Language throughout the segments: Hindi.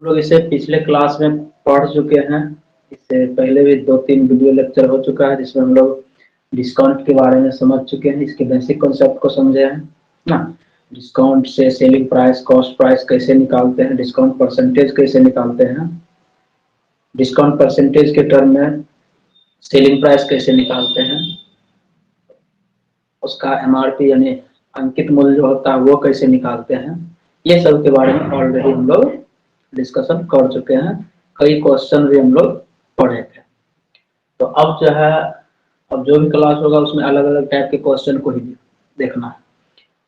लोग इसे पिछले क्लास में पढ़ चुके हैं। इससे पहले भी 2-3 वीडियो लेक्चर हो चुका है जिसमें हम लोग डिस्काउंट के बारे में समझ चुके हैं, इसके बेसिक कॉन्सेप्ट को समझे हैं ना। डिस्काउंट से सेलिंग प्राइस, कॉस्ट प्राइस कैसे निकालते हैं, डिस्काउंट परसेंटेज कैसे निकालते हैं, डिस्काउंट परसेंटेज के टर्म में सेलिंग प्राइस कैसे निकालते हैं, उसका एमआरपी यानी अंकित मूल्य जो होता है वो कैसे निकालते हैं, ये सब के बारे में ऑलरेडी हम लोग डिस्कशन कर चुके हैं। कई क्वेश्चन भी हम लोग पढ़े थे। तो अब जो है, अब जो भी क्लास होगा उसमें अलग अलग टाइप के क्वेश्चन को ही देखना है।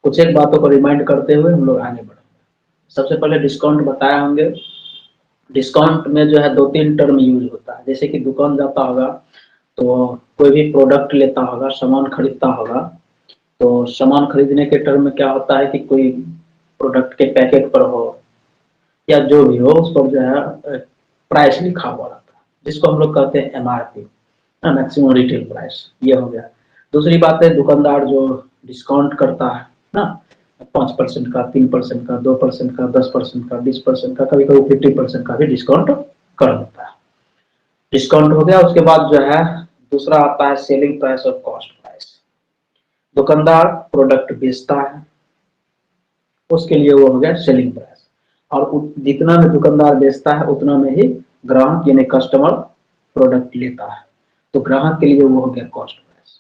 कुछ एक बातों को रिमाइंड करते हुए हम लोग आगे बढ़ेंगे। सबसे पहले डिस्काउंट बताया होंगे। डिस्काउंट में जो है 2-3 टर्म यूज होता है। जैसे कि दुकान जाता होगा तो कोई भी प्रोडक्ट लेता होगा, सामान खरीदता होगा, तो सामान खरीदने के टर्म में क्या होता है कि कोई प्रोडक्ट के पैकेट पर हो या जो भी हो उस पर जो है प्राइस लिखा हुआ रहता है, जिसको हम लोग कहते हैं एमआरपी, मैक्सिमम रिटेल प्राइस। ये हो गया। दूसरी बात है, दुकानदार जो डिस्काउंट करता है ना, 5% का, 3% का, 2% का, 10% का, 20% का, कभी कभी 50% का भी डिस्काउंट कर देता है। डिस्काउंट हो गया। उसके बाद जो है दूसरा आता है सेलिंग प्राइस और कॉस्ट प्राइस। दुकानदार प्रोडक्ट बेचता है, उसके लिए वो हो गया सेलिंग प्राइस, और जितना में दुकानदार बेचता है उतना में ही ग्राहक यानी कस्टमर प्रोडक्ट लेता है, तो ग्राहक के लिए वो हो गया कॉस्ट प्राइस।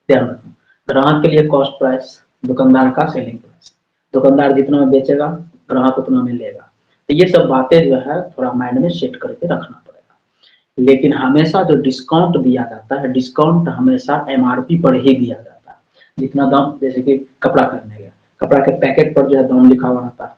ध्यान रखना, ग्राहक के लिए कॉस्ट प्राइस, दुकानदार का सेलिंग प्राइस। दुकानदार जितना में बेचेगा ग्राहक उतना में लेगा। तो ये सब बातें जो है थोड़ा माइंड में सेट करके रखना पड़ेगा। लेकिन हमेशा जो डिस्काउंट दिया जाता है, डिस्काउंट हमेशा एमआरपी पर ही दिया जाता है। जितना दाम, जैसे कि कपड़ा खरीदने गया, कपड़ा के पैकेट पर जो है दाम लिखा हुआ रहता है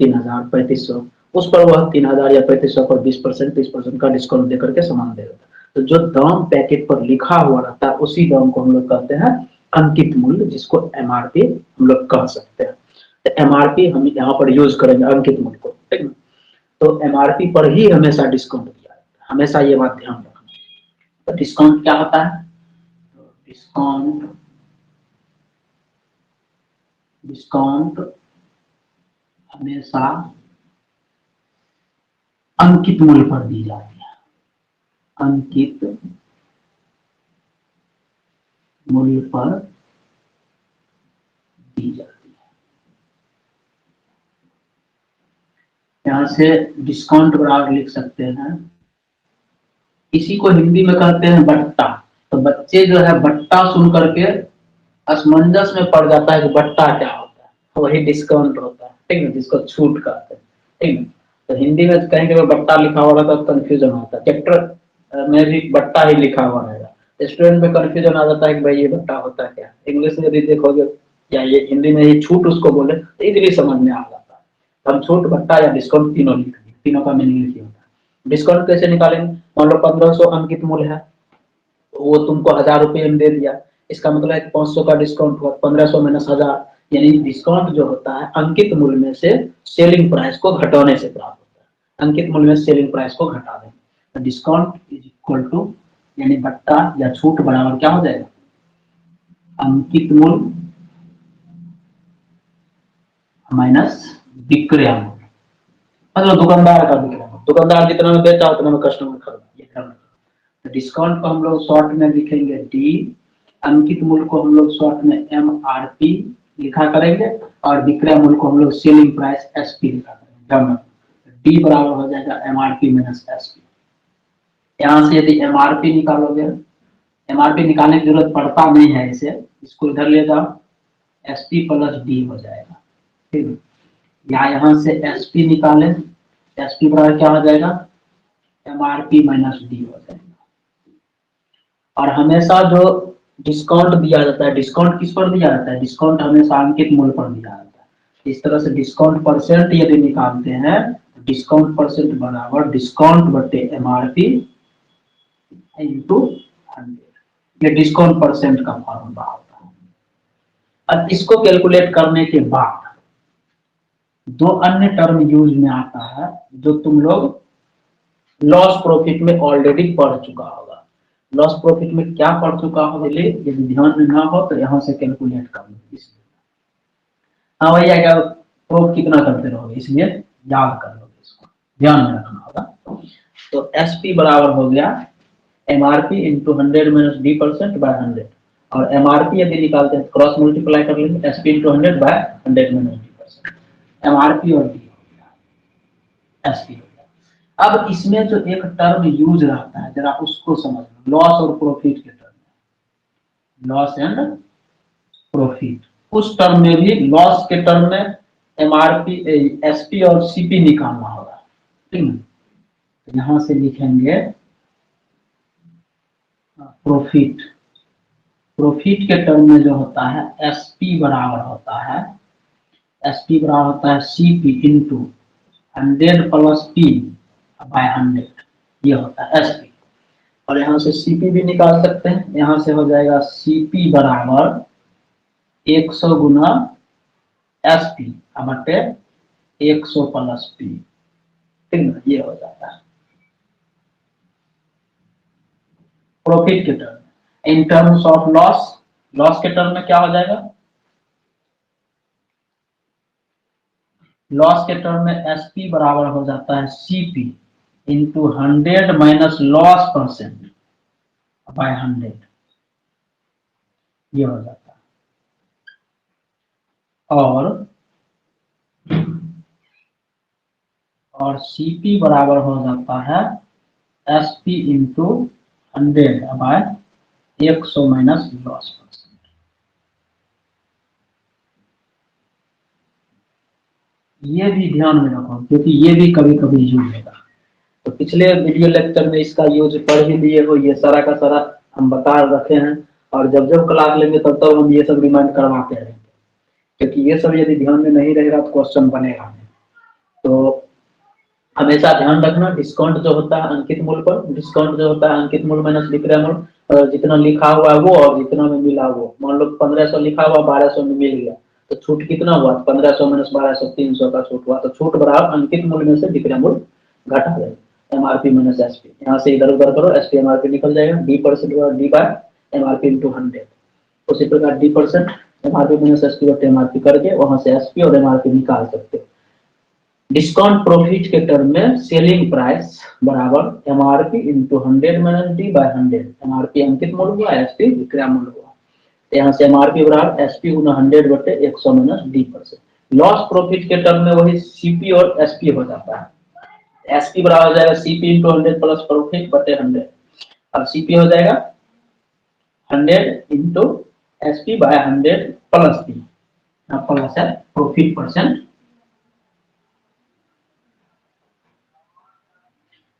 3000, 3500, उस पर वह 3000 या 3500 पर 20%, 30% का डिस्काउंट देकर के सामान दे देता है। तो जो दाम पैकेट पर लिखा हुआ रहता है उसी दाम को हम लोग कहते हैं अंकित मूल्य, जिसको एमआरपी हम लोग कह सकते हैं। तो एमआरपी हम यहाँ पर यूज करेंगे अंकित मूल्य को, ठीक है। तो एमआरपी पर ही हमेशा डिस्काउंट दिया जाता है, हमेशा ये बात ध्यान रखना। तो डिस्काउंट क्या होता है? डिस्काउंट हमेशा अंकित मूल्य पर दी जाती है, अंकित मूल्य पर दी जाती है। यहां से डिस्काउंट बराबर लिख सकते हैं, इसी को हिंदी में कहते हैं बट्टा। तो बच्चे जो है बट्टा सुन करके असमंजस में पड़ जाता है कि बट्टा क्या होता है, वही डिस्काउंट होता है, ठीक है, जिसको छूट कहते हैं, ठीक है। तो हिंदी में कहेंगे बट्टा लिखा हुआ रहता है तो कंफ्यूजन होता है। चैप्टर में भी बट्टा ही लिखा हुआ रहेगा, स्टूडेंट में कंफ्यूजन आ जाता है कि भाई ये बट्टा होता है क्या। इंग्लिश में यदि देखोगे या ये हिंदी में ही छूट उसको बोले तो इजीली समझ में आ जाता है। तो हम छूट, बट्टा या डिस्काउंट तीनों लिख देंगे, तीनों का मीनिंग एक ही होता है। डिस्काउंट कैसे निकालेंगे? मान लो 1500 अंकित मूल्य है, वो तुमको 1000 रुपये में दे दिया, इसका मतलब 500 का डिस्काउंट हुआ, 1500 माइनस 1000, यानी डिस्काउंट जो होता है अंकित मूल्य में से सेलिंग प्राइस को घटाने से प्राप्त होता है। अंकित मूल्य में सेलिंग प्राइस को घटा दें तो डिस्काउंट इज इक्वल टू, यानी बट्टा या छूट बराबर क्या हो जाएगा? अंकित मूल्य माइनस विक्रय मूल्य, मतलब दुकानदार का विक्रय मूल्य। दुकानदार जितना में बेचा उतना में कस्टमर खरीदा, ये ध्यान रखना। तो डिस्काउंट को हम लोग शॉर्ट में लिखेंगे डी, अंकित मूल्य को हम लोग शॉर्ट में एमआरपी लिखा करेंगे, और विक्रय मूल्य को हम लोग सेलिंग प्राइस एसपी लिखा करेंगे। डी बराबर हो जाएगा एमआरपी माइनस एसपी। यहाँ से यदि एमआरपी निकालोगे, एमआरपी निकालने की जरूरत पड़ता नहीं है, इसे इसको इधर ले जाओ, एसपी प्लस डी हो जाएगा, ठीक है। यहाँ से एसपी निकाले, एसपी बराबर क्या हो जाएगा? एमआरपी माइनस डी हो जाएगा। और हमेशा जो डिस्काउंट दिया जाता है, डिस्काउंट किस पर दिया जाता है? डिस्काउंट हमेशा अंकित मूल्य पर दिया जाता है। इस तरह से डिस्काउंट परसेंट यदि निकालते हैं तो डिस्काउंट परसेंट बराबर डिस्काउंट बटे एमआरपी इंटू 100, ये डिस्काउंट परसेंट का फॉर्मूला होता है। अब इसको कैलकुलेट करने के बाद दो अन्य टर्म यूज में आता है जो तुम लोग लॉस प्रॉफिट में ऑलरेडी पढ़ चुका होगा। लॉस प्रॉफिट में क्या पढ़ चुका हो, यदि ध्यान में ना हो तो यहाँ से कैलकुलेट कर लो, इसलिए हाँ भैया क्या प्रूफ कितना करते रहोगे, इसलिए याद कर लो इसको, ध्यान में रखना होगा। तो एसपी बराबर हो गया MRP into 100 minus D% by 100, और एमआरपी यदि निकालते हैं क्रॉस मल्टीप्लाई कर लेंगे SP into 100 by 100 minus D%, MRP और डी एसपी हो गया। अब इसमें जो एक टर्म यूज रहता है जरा उसको समझ लो, लॉस और प्रॉफिट के टर्म में, लॉस एंड प्रॉफिट। उस टर्म में भी लॉस के टर्म में एमआरपी एसपी और सीपी निकालना होगा, ठीक है। तो यहां से लिखेंगे प्रॉफिट, प्रॉफिट के टर्म में जो होता है एसपी बराबर होता है, एसपी बराबर होता है CP into 100 plus P by 100, ये होता है एसपी। और यहाँ से सीपी भी निकाल सकते हैं, यहाँ से हो जाएगा सीपी बराबर 100 गुना एसपी बटे 100 प्लस पी, ठीक है, ये हो जाता है प्रॉफिट के टर्म में। In terms of loss, loss के टर्म में क्या हो जाएगा, लॉस के टर्म में एसपी बराबर हो जाता है CP into 100 minus loss percent by 100, ये हो जाता है। और सीपी बराबर हो जाता है SP into 100 by 100 minus loss percent. ये भी ध्यान में रखो क्योंकि ये भी कभी कभी यूज होगा। तो पिछले वीडियो लेक्चर में इसका यूज पढ़ ही लिए हो, ये सारा का सारा हम बता रखे हैं, और जब जब क्लास लेंगे तब तब हम ये सब रिमाइंड करवाते रहेंगे, क्योंकि ये सब यदि ध्यान में नहीं रहेगा तो क्वेश्चन बनेगा नहीं। तो हमेशा ध्यान रखना, डिस्काउंट जो होता है अंकित मूल्य पर, डिस्काउंट जो होता है अंकित मूल्य माइनस विक्रय मूल्य, जितना लिखा हुआ है वो और जितना में मिला वो। मान लो 1500 लिखा हुआ 1200 में मिल गया तो छूट कितना हुआ, 1500 माइनस 1200 300 का छूट हुआ, तो छूट बराबर अंकित मूल्य में से विक्रय मूल्य घटा जाएगा, एमआरपी माइनस एसपी। यहाँ से इधर उधर करो, एसपी एमआरपी निकल जाएगा, D% D by MRP into 100। उसी प्रकार D% एमआरपी माइनस एसपी बटे एमआरपी करके वहां से एसपी और एमआरपी निकाल सकते हो। डिस्काउंट प्रॉफिट के टर्म में सेलिंग प्राइस बराबर MRP into 100 minus D by 100, MRP अंकित मूल्य हुआ, एसपी विक्रय मूल्य हुआ। यहाँ से एमआरपी बराबर एसपी गुना 100 बटे 100 माइनस D%। लॉस प्रॉफिट के टर्म में वही सीपी और एसपी हो जाता है, एसपी बराबर हो जाएगा सीपी इंटू 100 प्लस प्रॉफिट बटे 100, अब सीपी हो जाएगा 100 into SP by 100 plus P, plus है प्रॉफिट परसेंट।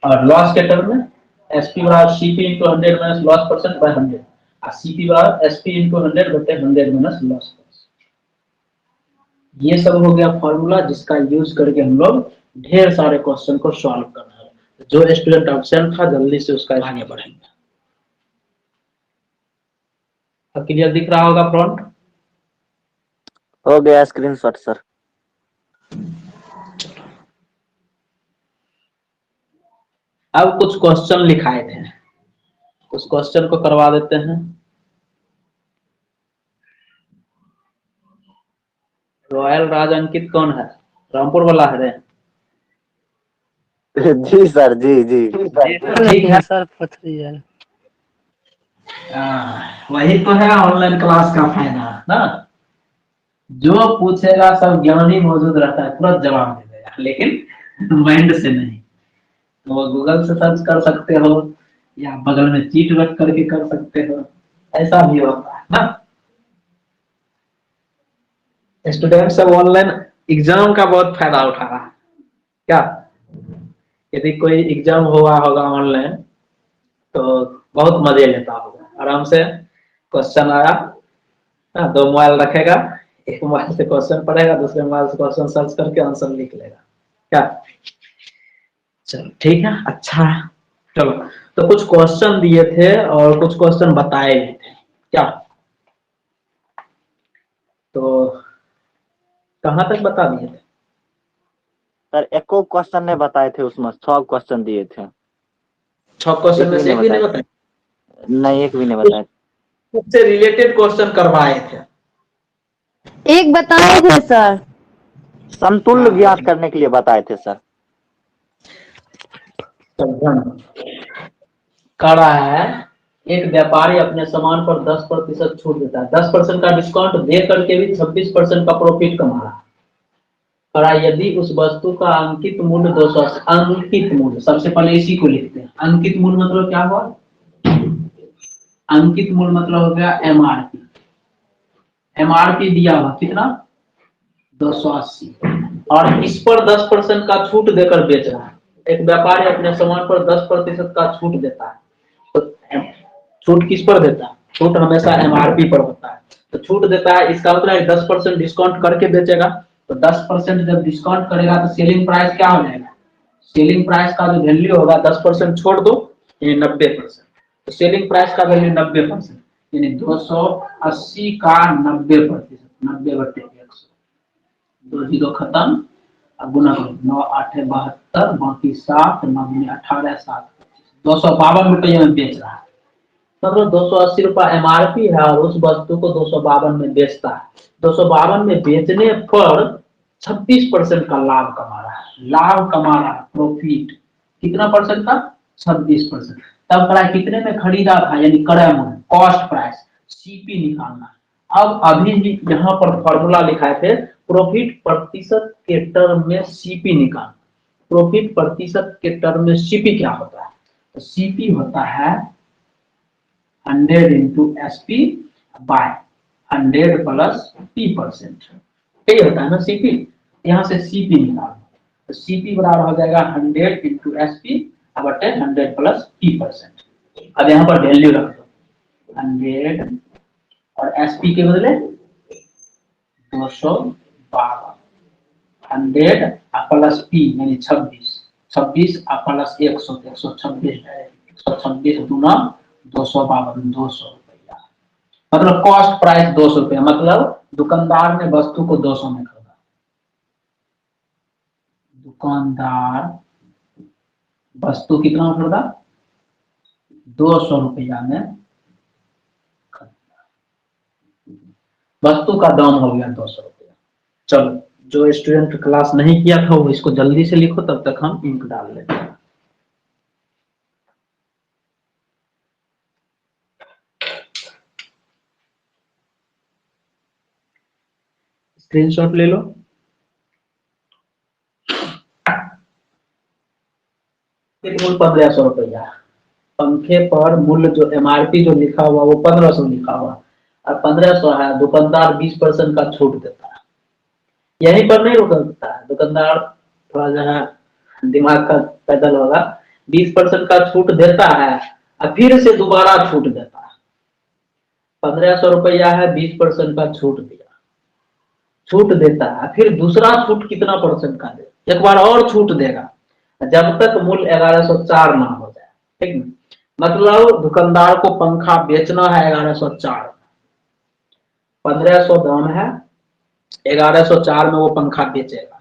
और लॉस के टर्म में एसपी बराबर CP into 100 minus loss percent by 100, और सीपी बराबर एसपी इंटू 100 बटे 100 माइनस लॉस परसेंट। ये सब हो गया फॉर्मूला जिसका यूज करके हम लोग ढेर सारे क्वेश्चन को सॉल्व करना है। जो स्टूडेंट एब्सेंट था जल्दी से उसका आगे बढ़ेंगे। अब क्लियर दिख रहा होगा फ्रंट? हो गया स्क्रीनशॉट सर। अब कुछ क्वेश्चन लिखाए थे, उस क्वेश्चन को करवा देते हैं। रॉयल राज अंकित कौन है? रामपुर वाला है रे? जी सर, जी जी ठीक है सर, वही तो है ऑनलाइन क्लास का फायदा ना, जो पूछेगा सब ज्ञानी मौजूद रहता है, तुरंत जवाब दे देगा, लेकिन माइंड से नहीं। तो गूगल से सर्च कर सकते हो या बगल में चीट रख करके कर सकते हो, ऐसा भी होता है ना। स्टूडेंट सब ऑनलाइन एग्जाम का बहुत फायदा उठा रहा है क्या? यदि कोई एग्जाम हुआ होगा ऑनलाइन तो बहुत मजे लेता होगा, आराम से क्वेश्चन आया, दो मोबाइल रखेगा, एक मोबाइल से क्वेश्चन पढ़ेगा, दूसरे मोबाइल से क्वेश्चन सर्च करके आंसर लिख लेगा क्या? चलो ठीक है, अच्छा है। चलो तो कुछ क्वेश्चन दिए थे और कुछ क्वेश्चन बताए भी थे क्या? तो कहाँ तक बता दिए थे सर? एको क्वेश्चन नहीं बताए थे, उसमें 6 क्वेश्चन दिए थे। 6 क्वेश्चन में से एक भी नहीं बताए? नहीं, एक भी नहीं बताए। उससे रिलेटेड क्वेश्चन करवाए थे, एक बताए थे सर, समतुल्य ज्ञात करने के लिए बताए थे सर। धन कह रहा है एक व्यापारी अपने सामान पर 10% छूट देता है, 10% का डिस्काउंट दे करके भी 26% का प्रॉफिट कमा रहा है। कह रहा है यदि उस वस्तु का अंकित मूल्य 280, अंकित मूल्य सबसे पहले इसी को लिखते हैं। अंकित मूल्य मतलब क्या हुआ? अंकित मूल्य मतलब हो गया एमआरपी। एमआरपी दिया हुआ कितना? 280, और इस पर 10% का छूट देकर बेच रहा है। एक व्यापारी अपने सामान पर 10% का छूट देता है, तो छूट किस पर देता है? छूट हमेशा एमआरपी पर होता है। तो छूट देता है इसका मतलब 10% डिस्काउंट करके बेचेगा, तो 10% जब डिस्काउंट करेगा तो सेलिंग प्राइस क्या हो जाएगा? सेलिंग प्राइस का जो वैल्यू होगा 10% छोड़ दो, यानी 90%। तो सेलिंग प्राइस का वैल्यू 90%, यानी 280 का 90%, 90/100, 2 जीरो खत्म, अब गुना करो, 9 8 72, बाकी 7 9 18 7 252 रुपये में बेच रहा है। मतलब 280 रुपया एमआरपी है और उस वस्तु को 252 में बेचता है। 252 में बेचने पर 26% का लाभ कमा रहा है। लाभ कमा रहा है, प्रॉफिट कितना परसेंट का? 26%। तब करा कितने में खरीदा था, यानी क्रय मूल्य, कॉस्ट प्राइस, सीपी निकालना। अब अभी भी यहाँ पर फॉर्मूला लिखाए थे, प्रॉफिट प्रतिशत के टर्म में सीपी निकालना। प्रॉफिट प्रतिशत के टर्म में सीपी क्या होता है? तो सीपी होता है 100 into SP by 100 plus P%, यही होता है ना सीपी। यहाँ से सीपी निकालो, तो सीपी बराबर हो जाएगा 100 इंटू SP बटे 100 प्लस P%। अब यहाँ पर वैल्यू रख दो 100 और SP के बदले 252, 100 प्लस P यानी 26, 26 प्लस 100, 126, 126 दूना 252, 200 रुपया। मतलब कॉस्ट प्राइस 200 रुपया, मतलब दुकानदार ने वस्तु को 200 में खरीदा। दुकानदार वस्तु कितना में खरीदा? 200 रुपया में खरीदा। वस्तु का दाम हो गया 200 रुपया। चलो, जो स्टूडेंट क्लास नहीं किया था वो इसको जल्दी से लिखो, तब तक हम इंक डाल लेते हैं। स्क्रीनशॉट ले लो। मूल्य 1500 रुपया, पंखे पर मूल्य जो एमआरपी जो लिखा हुआ वो 1500 लिखा हुआ, और 1500 है, दुकानदार 20% का छूट देता है। यहीं पर नहीं रुकता है दुकानदार, थोड़ा जो है दिमाग का पैदल होगा, 20% का छूट देता है और फिर से दोबारा छूट देता है। 1500 रुपया है, 20% का छूट दिया, छूट देता है, फिर दूसरा छूट कितना परसेंट का दे, एक बार और छूट देगा जब तक मूल्य 1104 ना हो जाए। ठीक है, मतलब दुकानदार को पंखा बेचना है 1104, 1500 दाम है, 1104 में वो पंखा बेचेगा,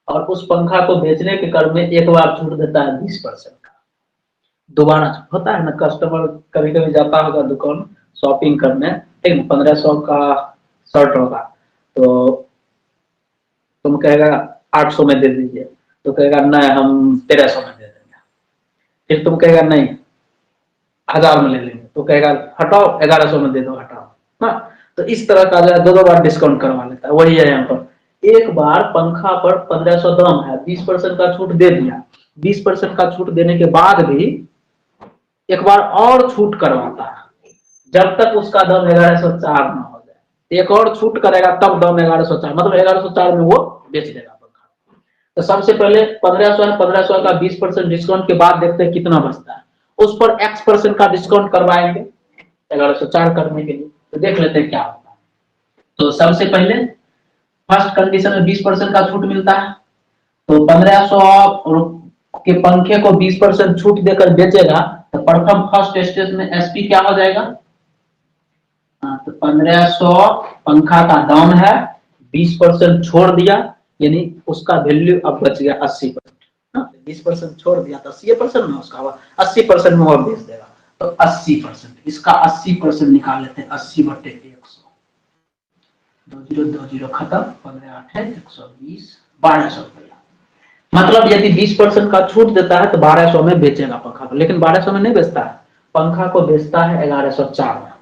और उस पंखा को बेचने के क्रम में एक बार छूट देता है 20% का। दोबारा होता है ना, कस्टमर कभी कभी जाता होगा दुकान शॉपिंग करने, ठीक है, 1500 का शर्ट होगा, तो तुम कहेगा 800 में दे दीजिए, तो कहेगा नहीं हम 1300 में दे देंगे। फिर तुम कहेगा नहीं 1000 में ले लेंगे, तो कहेगा हटाओ 1100 में दे दो, हटाओ ना। तो इस तरह का जो है 2 बार डिस्काउंट करवा लेता है। वही है यहाँ पर, एक बार पंखा पर 1500 दाम है, 20% का छूट दे दिया, 20% का छूट देने के बाद भी एक बार और छूट करवाता है, जब तक उसका दाम 1104 ना हो जाए। एक और छूट करेगा तब दाम 1104, मतलब 1104 में वो बेच देगा पंखा। तो सबसे पहले 1500 है, 1500 का 20% डिस्काउंट के बाद देखते हैं कितना बचता है, उस पर X% का डिस्काउंट करवाएंगे 1104 करने के लिए। तो देख लेते हैं क्या होता है। तो सबसे पहले फर्स्ट कंडीशन में 20% का छूट मिलता है, तो 1500 के पंखे को 20% छूट देकर बेचेगा, तो प्रथम फर्स्ट स्टेज में SP क्या हो जाएगा? तो 1500 पंखा का दाम है, 20% छोड़ दिया, यानी उसका वैल्यू अब बच गया 80%। 20% छोड़ दिया तो 80% में उसका 80% में वो बेच देगा, तो 80%, इसका 80% निकाल लेते हैं। 80/100, 20 20 खत्म, 15 8 120, 1200 रुपया। मतलब यदि 20% का छूट देता है तो 1200 में बेचेगा पंखा को, लेकिन 1200 में नहीं बेचता है, पंखा को बेचता है 1104 में।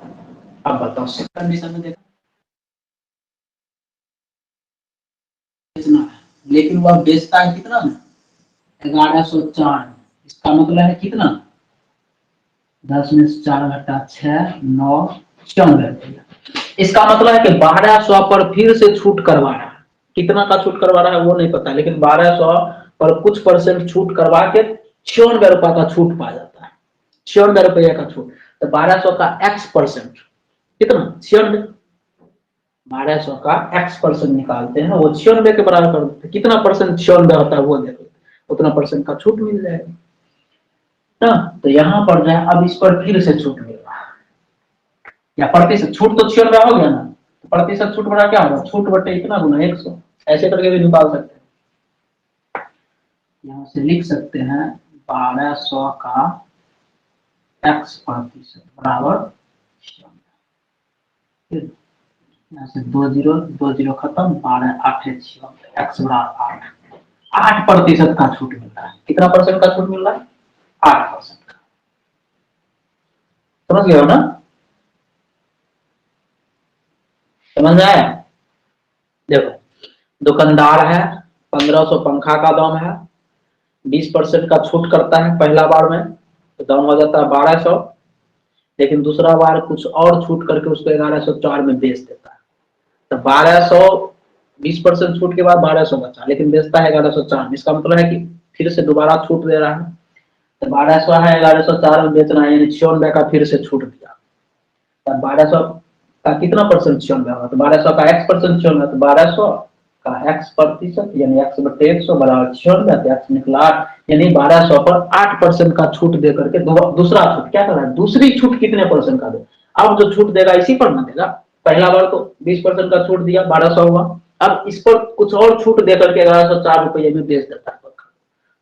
अब बताओ कंडीशन में देखो, बेचना है, लेकिन वह बेचता है कितना में? 1104। इसका मतलब है कितना? 10 में से 4 घटा 6 9 94 रुपया। इसका मतलब है कि 1200 पर फिर से छूट करवा रहा है। कितना का छूट करवा रहा है वो नहीं पता, लेकिन 1200 पर कुछ परसेंट छूट करवा के 96 रुपया का छूट पा जाता है। 96 रुपया का छूट, तो 1200 का x परसेंट कितना? 96। 1200 का x परसेंट निकालते हैं, वो 96 के बराबर कर देते हैं। कितना परसेंट 96 होता है वो देख लेते, उतना परसेंट का छूट मिल जाएगा ना। तो यहाँ पर जाए, अब इस पर फिर से छूट मिल रहा है, या प्रतिशत छूट तो 96 हो गया ना, तो प्रतिशत छूट बड़ा क्या होगा? छूट बटे इतना गुना 100, ऐसे करके भी निकाल सकते हैं। यहाँ से लिख सकते हैं 1200 का x प्रतिशत बराबर, यहाँ से 2 0 खत्म, 12 8 x बराबर 8% का छूट मिल रहा है। कितना परसेंट का छूट मिल रहा है? 8% का। समझ गए हो ना? समझ आया? देखो, दुकानदार है, 1500 पंखा का दाम है, 20% का छूट करता है पहला बार में, तो दाम हो जाता है 1200, लेकिन दूसरा बार कुछ और छूट करके उसको 1104 में बेच देता है। तो 1200 20% छूट के बाद 1200 बचा, लेकिन बेचता है 1104। इसका मतलब है कि फिर से दोबारा छूट दे रहा है। तो 1200 है, 1104 में बेचना है, यानी 96 का फिर से छूट दिया। तो 1200 का कितना परसेंट 96 होगा? तो 1200 का x परसेंट 96, तो 1200 का x प्रतिशत यानी x बटे 100 बराबर 96, तो x निकला 8, यानी 1200 पर 8% का छूट दे करके दूसरा छूट क्या कर रहा है? दूसरी छूट कितने परसेंट का दे? अब जो छूट देगा इसी पर ना देगा। पहला बार तो 20% का छूट दिया, 1200 हुआ, अब इस पर कुछ और छूट दे करके 1104 रुपये में बेच देता है।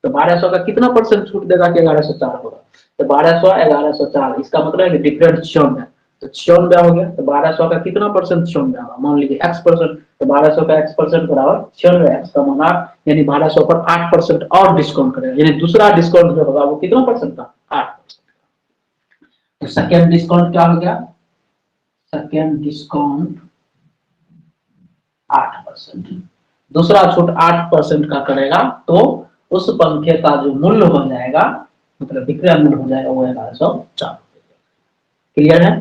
तो 1200 का कितना परसेंट छूट देगा कि 1104 होगा? तो 1200 1104, इसका मतलब है कि डिफरेंट 96 है, तो 96 हो गया। तो 1200 का कितना परसेंट 96 होगा? मान लीजिए x परसेंट, तो 1200 का x परसेंट बराबर 96, x का मान 8, यानी 1200 पर 8% और डिस्काउंट करेगा, यानी दूसरा डिस्काउंट जो होगा वो कितना परसेंट का? 8%। तो सेकेंड डिस्काउंट क्या हो गया? Second discount 8%। दूसरा छूट 8% का करेगा, तो उस पंखे का जो मूल्य हो जाएगा, मतलब विक्रय मूल्य हो जाएगा, वो 1104। क्लियर है?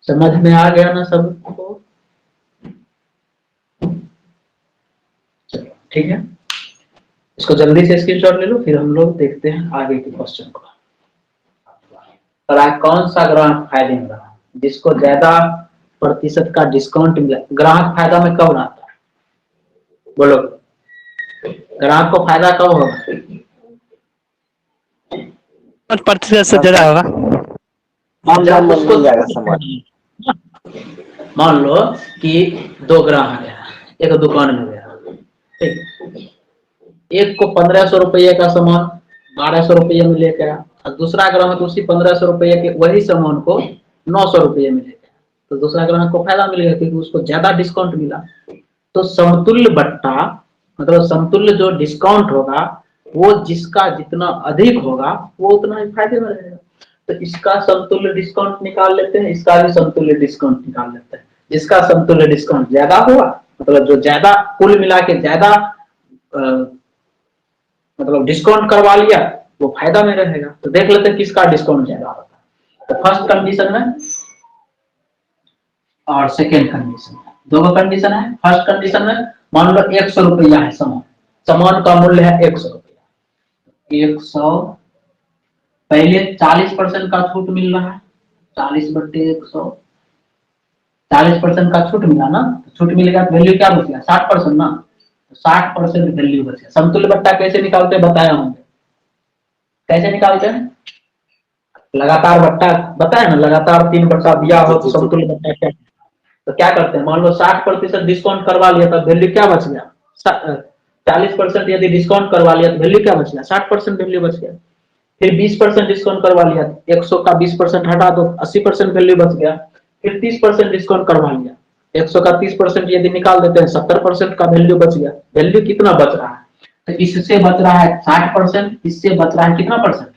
समझ में आ गया ना सबको? चलो ठीक है, इसको जल्दी से स्क्रीनशॉट ले लो, फिर हम लोग देखते हैं आगे के क्वेश्चन को। कौन सा ग्राहक फायदे में रहा? जिसको ज्यादा प्रतिशत का डिस्काउंट मिला। ग्राहक फायदा में कब रहता है? बोलो, ग्राहक को फायदा कब होगा? 5% से ज्यादा होगा। जब उसको मिल जाएगा सामान। मान लो कि 2 ग्राहक है, एक दुकान में गया, ठीक, एक को 1500 रुपये का सामान 1200 रुपये में लेके आया, और दूसरा ग्राहक उसी 1500 रुपये के वही सामान को 900 रुपये में लेके आया, तो दूसरा ग्राहक को फायदा मिलेगा क्योंकि उसको ज्यादा डिस्काउंट मिला। तो समतुल्य बट्टा, मतलब समतुल्य जो डिस्काउंट होगा, वो जिसका जितना अधिक होगा वो उतना ही फायदे में रहेगा। तो इसका समतुल्य डिस्काउंट निकाल लेते हैं, इसका भी समतुल्य डिस्काउंट निकाल लेते हैं। जिसका समतुल्य डिस्काउंट ज्यादा होगा, मतलब जो ज्यादा कुल मिला के ज्यादा मतलब डिस्काउंट करवा लिया, वो फायदा में रहेगा। तो देख लेते हैं किसका डिस्काउंट ज्यादा होता है। तो फर्स्ट कंडीशन है और सेकेंड कंडीशन है, दोनों कंडीशन है। फर्स्ट कंडीशन में मान लो 100 रुपया है सामान, सामान का मूल्य है 100 रुपया। 100 पहले 40% का छूट मिल रहा है, 40 बटे 100, 40% का छूट मिला ना, तो छूट मिलेगा तो वैल्यू क्या बचेगा? 60% ना, 60% वैल्यू बचेगा। समतुल्य बट्टा कैसे निकालते हैं बताया होंगे, कैसे निकालते हैं? लगातार बट्टा बताया ना, लगातार 3 बट्टा दिया हो तो समतुल्य बट्टा क्या? तो क्या करते हैं, मान लो 60% डिस्काउंट करवा लिया तो वैल्यू क्या बच गया? 40% यदि डिस्काउंट करवा लिया तो वैल्यू क्या बच गया? 60% वैल्यू बच गया। फिर 20% डिस्काउंट करवा लिया, 100 का 20% हटा दो, 80% वैल्यू बच गया। फिर 30% डिस्काउंट करवा लिया 100 का 30% यदि निकाल देते हैं 70% का वैल्यू बच गया। वैल्यू कितना बच रहा है? तो इससे बच रहा है 60%, इससे बच रहा है कितना परसेंट?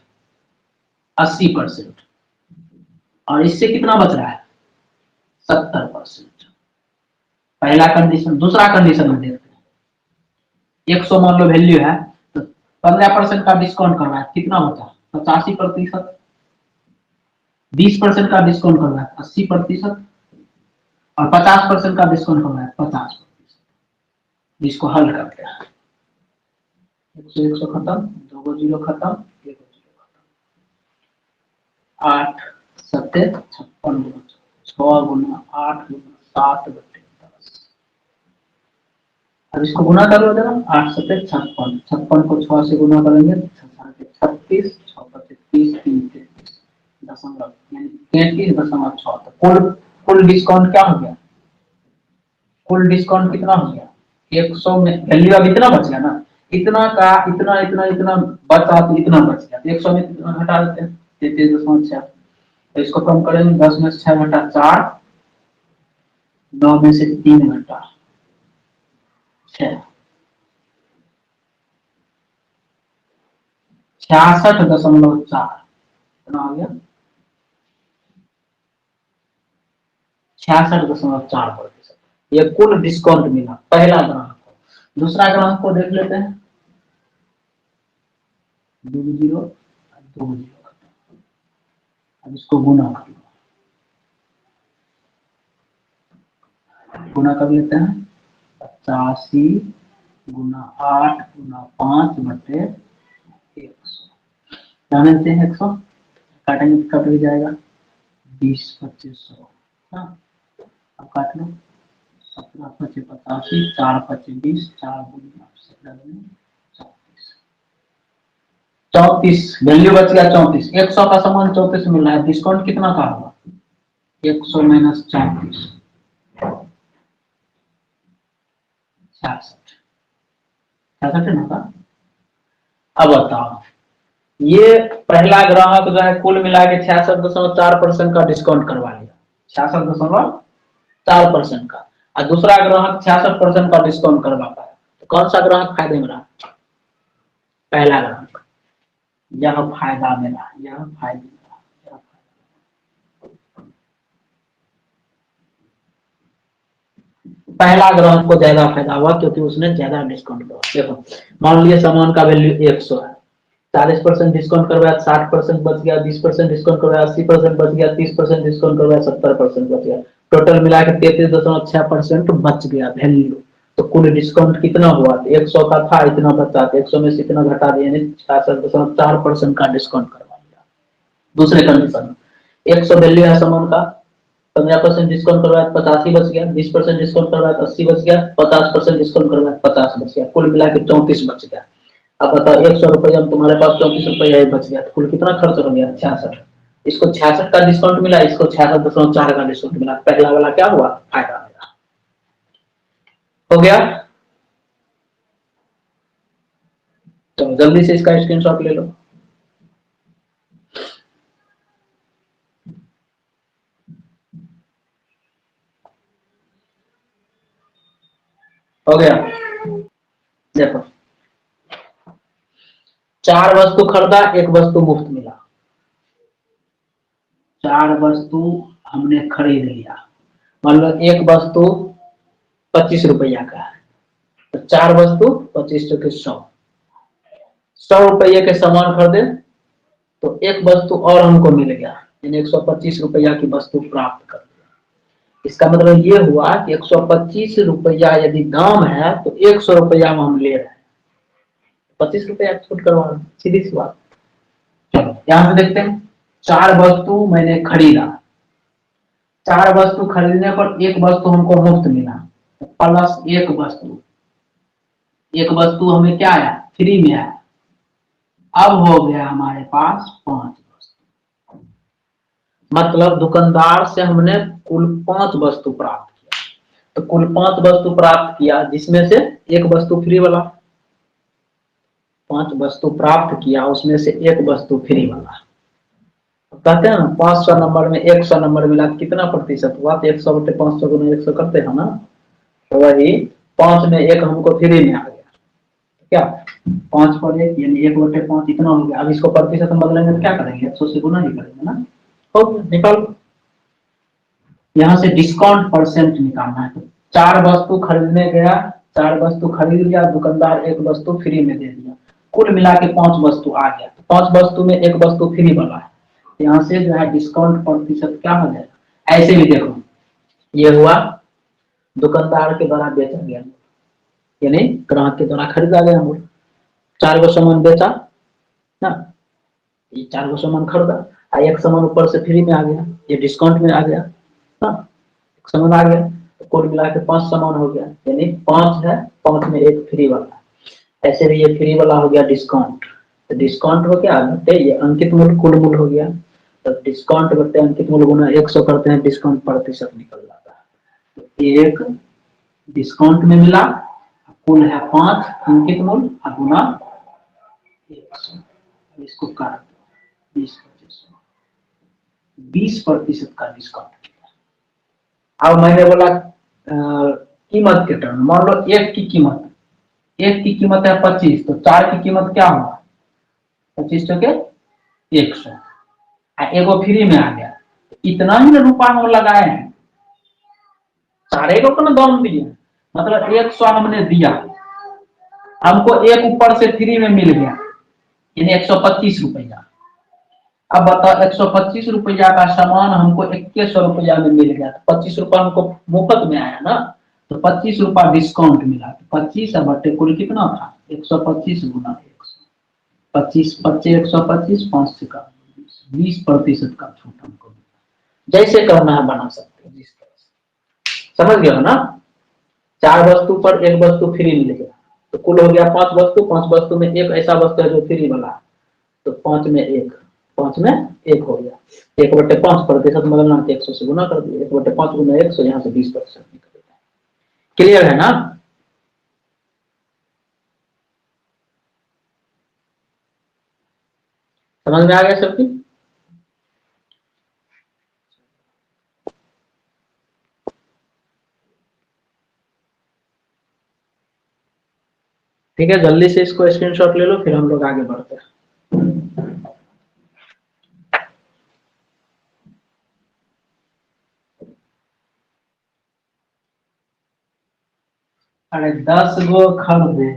80%। और इससे कितना बच रहा है? 70%। पहला कंडीशन। दूसरा कंडीशन हम देखते हैं। 100 मान लो वैल्यू है, तो 15% का डिस्काउंट कर रहा है, कितना बचा? 85%। 20% का डिस्काउंट कर रहा है 80%, और 50% का डिस्काउंट कर रहा है 50%। जिसको हल करते हैं। 100 खत्म, 2 जीरो खत्म, 1 जीरो खत्म। 8 सत्ते 56, 6 गुना 8 गुना 7/10। अब इसको गुना कर लो जरा। 8 सत्ते 56, 56 को 6 से गुना करेंगे 36, 6 पच्चीस 30, 3 33 दशमलव, यानी 33.6। कुल डिस्काउंट क्या हो गया? कुल डिस्काउंट कितना हो गया? 100 में वैल्यू अब इतना बच गया ना, इतना का इतना इतना इतना बचा, तो इतना बच गया। 100 में कितना घटा देते हैं? 33.6। तो इसको कम करेंगे, 10 में 6 घटा 4, 9 में से 3 घटा 6, 66.4 कितना हो गया? 66.4%। ये कुल डिस्काउंट मिला पहला ग्राहक को। दूसरा ग्राहक को देख लेते हैं। 2 जीरो 2 जीरो। अब इसको गुना कर लो, गुना कर लेते हैं। 85 गुना 8 गुना 5/100। क्या मिलते हैं? 100 काटेंगे कट भी जाएगा। 20 2500। हाँ, अब काट लो। 17 25 85, 4 25 20, 4 गुना 17 34। वैल्यू बच गया 34। 100 का सामान 34 मिल रहा है, डिस्काउंट कितना का होगा? 100 माइनस 34, 66। 66 ना था। अब बताओ, ये पहला ग्राहक जो है कुल मिला के 66.4% का डिस्काउंट करवा लिया। 66.4% का। और दूसरा ग्राहक 66% का डिस्काउंट करवा पाया। तो कौन सा ग्राहक फायदे में रहा? पहला ग्राहक। यह फायदा में रहा, यह फायदे में रहा। पहला ग्राहक को ज्यादा फायदा हुआ क्योंकि उसने ज्यादा डिस्काउंट करवा। देखो, मान लिया सामान का वैल्यू 100 है, 40% डिस्काउंट करवाया, 60% बच गया, 20% डिस्काउंट करवाया, 80% बच गया, 30% डिस्काउंट करवाया, 70% बच गया। टोटल मिला के 33.6% बच गया वैल्यू। तो कुल डिस्काउंट कितना हुआ? 100 का था, इतना बचा, 100 में से इतना घटा दिया, 66.4% का डिस्काउंट करवा दिया। दूसरे कंडीशन, 100 वैल्यू है सामान का, 15% डिस्काउंट करवाया 85 बच गया, 20% डिस्काउंट करवाया 80 बच गया, 50% डिस्काउंट करवाया 50 बच गया, कुल मिला के 34 बच गया। अब बताओ, 100 रुपया तुम्हारे पास 34 रुपया ही बच गया, तो कुल कितना खर्च हो गया? 66। इसको 66 का डिस्काउंट मिला, इसको 66.4 का डिस्काउंट मिला। पहला वाला क्या हुआ? फायदा मिला। हो गया? तो जल्दी से इसका स्क्रीनशॉट ले लो। हो गया? देखो, 4 वस्तु खरीदा, 1 वस्तु मुफ्त मिला। 4 वस्तु हमने खरीद लिया, मान लो एक वस्तु 25 रुपया का है, तो 4 वस्तु 25 चौके 100। 100 रुपये के सामान खरीदे तो एक वस्तु और हमको मिल गया, यानी 125 रुपया की वस्तु प्राप्त कर लिया। इसका मतलब ये हुआ कि 125 रुपया यदि दाम है तो 100 रुपया में हम ले रहे हैं, 25 रुपया छूट करवा रहे हैं, सीधी सी बात। चलो यहां से देखते हैं। 4 वस्तु मैंने खरीदा, 4 वस्तु खरीदने पर एक वस्तु हमको मुफ्त मिला, प्लस एक वस्तु हमें क्या आया? फ्री में आया। अब हो गया हमारे पास 5 वस्तु, मतलब दुकानदार से हमने कुल 5 वस्तु प्राप्त किया। तो कुल 5 वस्तु प्राप्त किया, जिसमें से एक वस्तु फ्री वाला। 5 वस्तु प्राप्त किया, उसमें से एक वस्तु फ्री वाला। कहते हैं ना 500 नंबर में 100 नंबर मिला तो कितना प्रतिशत हुआ, तो 100 बटे 500 गुना 100 करते हैं ना, तो वही 5 में 1 हमको फ्री में आ गया, क्या 5 पर 1 यानी 1/5 इतना हो गया। अब इसको प्रतिशत में बदलेंगे तो क्या करेंगे, 100 से गुना ही करेंगे ना, हो गया निकाल। यहाँ से डिस्काउंट परसेंट निकालना है, तो 4 वस्तु खरीदने गया, 4 वस्तु खरीद लिया, दुकानदार 1 वस्तु फ्री में दे दिया, कुल मिला के 5 वस्तु आ गया, तो 5 वस्तु में 1 वस्तु फ्री वाला है, यहाँ से जो है डिस्काउंट प्रतिशत क्या हो जाएगा। ऐसे भी देखो, ये हुआ दुकानदार के द्वारा बेचा गया, यानी ग्राहक के द्वारा खरीदा गया मूल्य, 4 गो सामान बेचा ना, ये 4 गो सामान खरीदा, 1 सामान ऊपर से फ्री में आ गया, ये डिस्काउंट में आ गया ना, 1 सामान आ गया, तो कुल मिला के 5 सामान हो गया, यानी 5 है, 5 में 1 फ्री वाला। ऐसे भी ये फ्री वाला हो गया डिस्काउंट, तो डिस्काउंट हो गया बटे ये अंकित मूल्य कुल मूल्य हो गया, तो डिस्काउंट बटे अंकित मूल्य गुना 100 करते हैं, डिस्काउंट प्रतिशत निकल जाता है, तो 1 डिस्काउंट में मिला, कुल है 5 अंकित मूल्य गुना 100, इसको काट दो 20% का डिस्काउंट। अब मैंने बोला कीमत के टर्म, मान लो 1 की कीमत है 25, तो 4 की कीमत क्या हुआ 25 के 100, एगो फ्री में आ गया, तो इतना ही रुपया हम लगाए हैं, सारे को ना दाम दिए, मतलब 100 हमने दिया, हमको 1 ऊपर से फ्री में मिल गया, यानी 125 रुपया। अब बताओ 125 रुपया का सामान हमको 2100 रुपया में मिल गया, तो 25 रुपया हमको मुफ्त में आया ना, तो 25 रुपया डिस्काउंट मिला, तो 25 बटे कुल कितना था 125 गुना 100, 25 25 125 5 से का 20% का छूट हमको मिला। जैसे करना है बना सकते हैं, जिस तरह से समझ गया ना। 4 वस्तु पर 1 वस्तु फ्री मिल गया, तो कुल हो गया 5 वस्तु, 5 वस्तु में 1 ऐसा वस्तु है जो फ्री वाला है, तो 5 में 1 हो गया, 1/5 प्रतिशत बदलना, 100 से गुना कर दिया, 1/5 गुना 100, यहाँ से 20% निकल गया। क्लियर है ना। समझ में आ गया सबकी। ठीक है, जल्दी से इसको स्क्रीनशॉट ले लो, फिर हम लोग आगे बढ़ते हैं। अरे 10 गो खरीदे,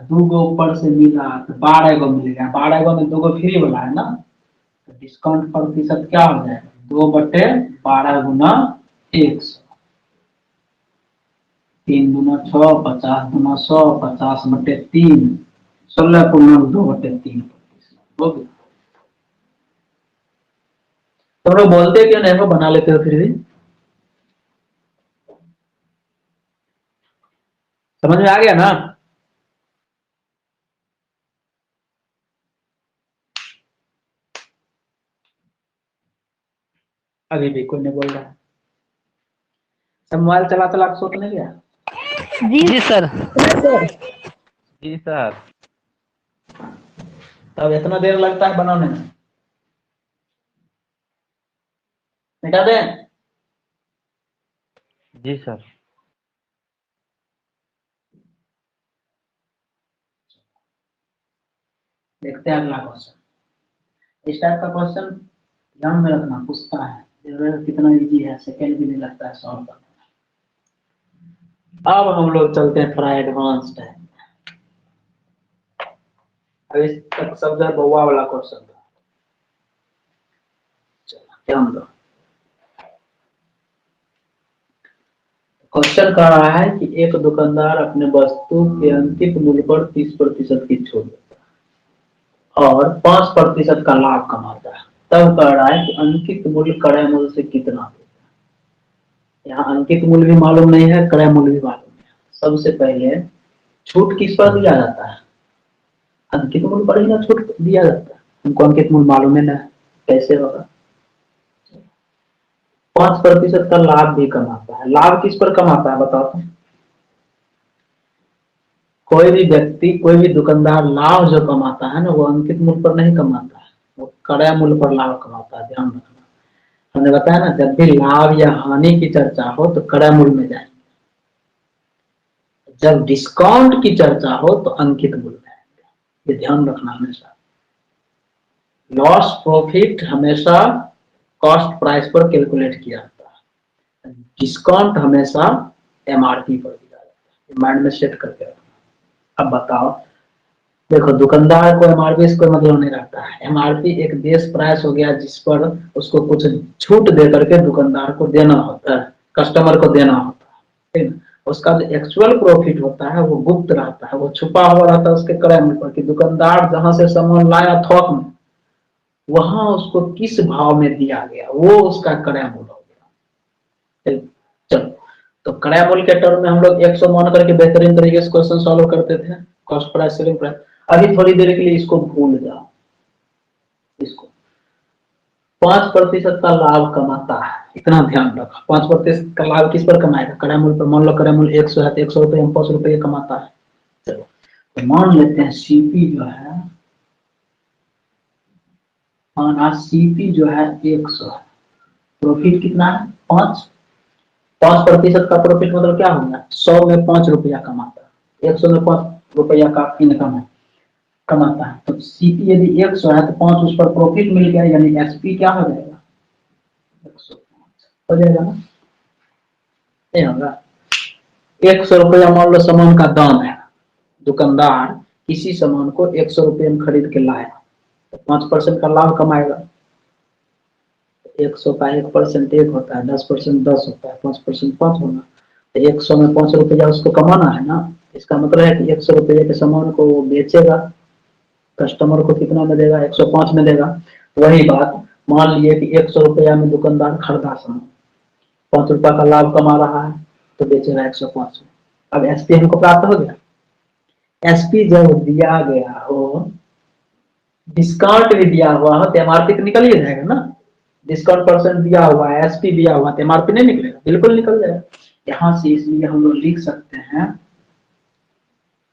2 गो ऊपर से मिला, तो 12 गो मिल गया, 12 गो में 2 गो फ्री वाला है ना, तो डिस्काउंट प्रतिशत क्या हो जाएगा 2/12 गुना 100, 3 दूना 6, 50 दूना 100, 50/3, 16/2/3 हो गया। तुम लोग बोलते क्यों नहीं, बना लेते हो फिर भी। समझ में आ गया ना। अभी भी कोई नहीं बोल रहा है, सब मोबाइल चला चला के सोच नहीं गया। जी सर। जी सर। तब इतना देर लगता है बनाने में, मिटा दें। जी सर। देखते हैं अगला क्वेश्चन। इस टाइप का क्वेश्चन ध्यान में रखना, पूछता है कितना इजी है, सेकंड भी नहीं लगता है सॉल्व करने में। अब हम लोग चलते हैं थोड़ा एडवांस्ड है। अब इस तक सब जगह बउआ वाला क्वेश्चन था, चलो ध्यान दो। क्वेश्चन कह रहा है कि एक दुकानदार अपने वस्तु के अंकित मूल्य पर 30% की छूट देता है और 5% का लाभ कमाता है, तब कह रहा है कि अंकित मूल्य क्रय मूल्य से कितना देता है। यहाँ अंकित मूल्य भी मालूम नहीं है, क्रय मूल्य भी मालूम नहीं है। सबसे पहले छूट किस पर दिया जाता है, अंकित मूल्य पर ही ना छूट दिया जाता है, हमको अंकित मूल्य मालूम है ना, कैसे होगा। 5% का लाभ भी कमाता है। लाभ किस पर कमाता है बताओ तो। कोई भी व्यक्ति, कोई भी दुकानदार लाभ जो कमाता है ना, वो अंकित मूल्य पर नहीं कमाता है, वो क्रय मूल्य पर लाभ कमाता है, ध्यान रखना। हमने बताया ना, जब भी लाभ या हानि की चर्चा हो तो क्रय मूल्य में जाएंगे, जब डिस्काउंट की चर्चा हो तो अंकित मूल्य में आएंगे। ये ध्यान रखना हमेशा। लॉस प्रॉफिट हमेशा कॉस्ट प्राइस पर कैलकुलेट किया जाता है, डिस्काउंट हमेशा एमआरपी पर दिया जाता है। माइंड में सेट करके रखना। अब बताओ, देखो दुकानदार को एमआरपी से कोई मतलब नहीं रहता है। एमआरपी एक बेस प्राइस हो गया जिस पर उसको कुछ छूट दे करके दुकानदार को देना होता है, कस्टमर को देना होता है, ठीक है। उसका जो एक्चुअल प्रॉफिट होता है वो गुप्त रहता है, वो छुपा हुआ रहता है उसके क्रय मूल्य पर, कि दुकानदार जहां से सामान लाया थोक में, वहां उसको किस भाव में दिया गया, वो उसका क्रय मूल्य हो गया। चलो, तो क्रय मूल्य के टर्म में हम लोग 100 मान करके बेहतरीन तरीके से क्वेश्चन सॉल्व करते थे, कॉस्ट प्राइस सेलिंग प्राइस। अभी थोड़ी देर के लिए इसको भूल जाओ, इसको 5% का लाभ कमाता है, इतना ध्यान रखो। 5% का लाभ किस पर कमाएगा? क्रय मूल्य पर। मान लो क्रय मूल्य 100 है तो 100 रुपये में 5 रुपये कमाता है। चलो, तो मान लेते हैं सीपी जो है, माना सीपी जो है 100 है, प्रॉफिट कितना है? 5% का प्रॉफिट मतलब क्या होगा? 100 में 5 रुपया कमाता है, 100 में 5 रुपया का इनकम है, कमाता है। तो सीपी यदि 100 है तो 5 उस पर प्रॉफिट मिल गया, यानी एसपी क्या हो जाएगा? 105 हो जाएगा ना? नहीं होगा? 100 रुपया मान लो सामान का दाम है, दुकानदार किसी सामान को 100 रुपये में खरीद के लाया, तो 5% का लाभ कमाएगा। 100 का 1% 1 होता है, 10% 10 होता है, 5% 5 होगा। तो 100 में 5 रुपया उसको कमाना है ना। इसका मतलब है कि 100 रुपये के सामान को वो बेचेगा, कस्टमर को कितना में देगा? 105 में देगा। वही बात मान लिए कि 100 रुपया में दुकानदार खरीदा सामान, 5 रुपया का लाभ कमा रहा है, तो बेचेगा 105 में। अब एसपी हमको प्राप्त हो गया। एसपी जब दिया गया हो, डिस्काउंट भी दिया हुआ हो, तो एमआरपी तो निकल ही जाएगा ना। डिस्काउंट परसेंट दिया हुआ है, एसपी दिया हुआ, तो एमआरपी नहीं निकलेगा? बिल्कुल निकल जाएगा। यहां से इसलिए हम लोग लिख सकते हैं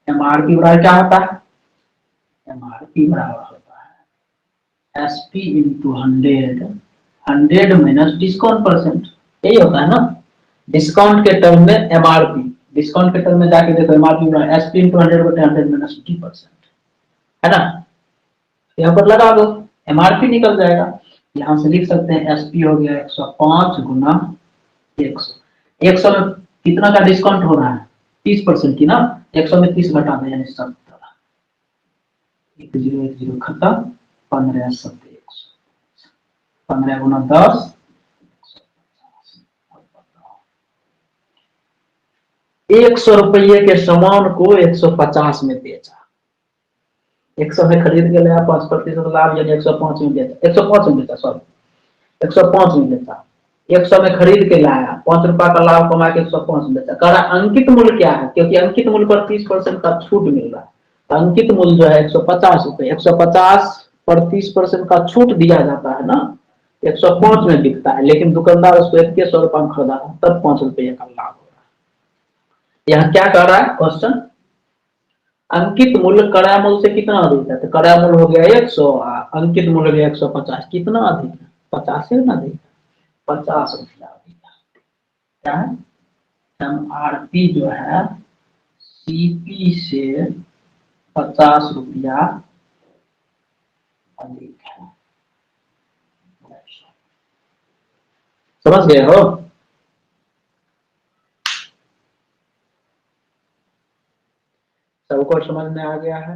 एमआरपी बराबर क्या होता है? एमआरपी बराबर होता है SP into 100, 100 minus discount percent, यही होता है ना। डिस्काउंट के टर्म में एमआरपी, डिस्काउंट के टर्म में जाके देखो एमआरपी बराबर एसपी इंटू 100 बटे 100 माइनस 50%, है ना। यहाँ पर लगा दो, एमआरपी निकल जाएगा। यहां से लिख सकते हैं एसपी हो गया 105 गुना 100। 100 में कितना का डिस्काउंट हो रहा है? 30% की ना। 100 में 30 घटा दें, यानी 70। 1010 खत्म, 15 7 100, 15 गुना 10 100 रुपये के सामान को 150 में बेचा। 100 में खरीद के लाया, 5% लाभ, यानी 105 में बेचा, 105 में बेचा, सॉरी 105 में बेचा। 100 में खरीद के लाया, 5 रुपया का लाभ कमा के 105 में बेचा। कह रहा अंकित मूल्य क्या है? क्योंकि अंकित मूल्य पर 30% का छूट मिल रहा है, तो अंकित मूल्य जो है 150 रुपये। 150 पर 30% का छूट दिया जाता है ना, 105 में बिकता है, लेकिन दुकानदार उसको 100 रुपया में खरीदा है, तब 5 रुपये का लाभ हो रहा है। यहाँ क्या कह रहा है क्वेश्चन? अंकित मूल्य क्रय मूल्य से कितना अधिक है? तो क्रय मूल्य हो गया 100, अंकित मूल्य हो गया 150, कितना अधिक है? 50 से ना अधिक, 50 रुपया अधिक है। क्या है? एमआरपी जो है सीपी से 50 रुपया अधिक है। समझ गए हो? सबको समझ में आ गया है?